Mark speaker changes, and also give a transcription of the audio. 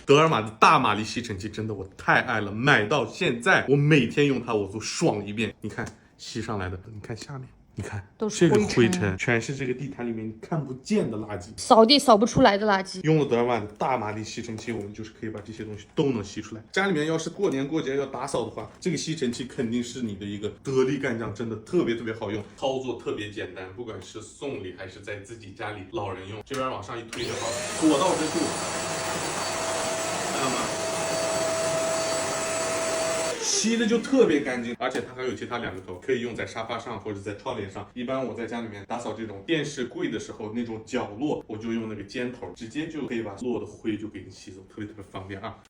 Speaker 1: 德尔玛的大马力吸尘器真的我太爱了，买到现在我每天用它我都爽一遍。你看吸上来的，你看下面。你看，
Speaker 2: 都是
Speaker 1: 这个
Speaker 2: 灰尘
Speaker 1: 灰尘全是这个地毯里面看不见的垃圾。
Speaker 2: 扫地扫不出来的垃圾。
Speaker 1: 用了德尔玛的大马力吸尘器，我们就是可以把这些东西都能吸出来。家里面要是过年过节要打扫的话，这个吸尘器肯定是你的一个得力干将，真的特别好用，操作特别简单，不管是送礼还是在自己家里老人用，这边往上一推就好了，所到之处，看到吗？吸的就特别干净，而且它还有其他两个头，可以用在沙发上或者在窗帘上。一般我在家里面打扫这种电视柜的时候，那种角落，我就用那个尖头，直接就可以把所有的灰就给你吸走，特别方便啊。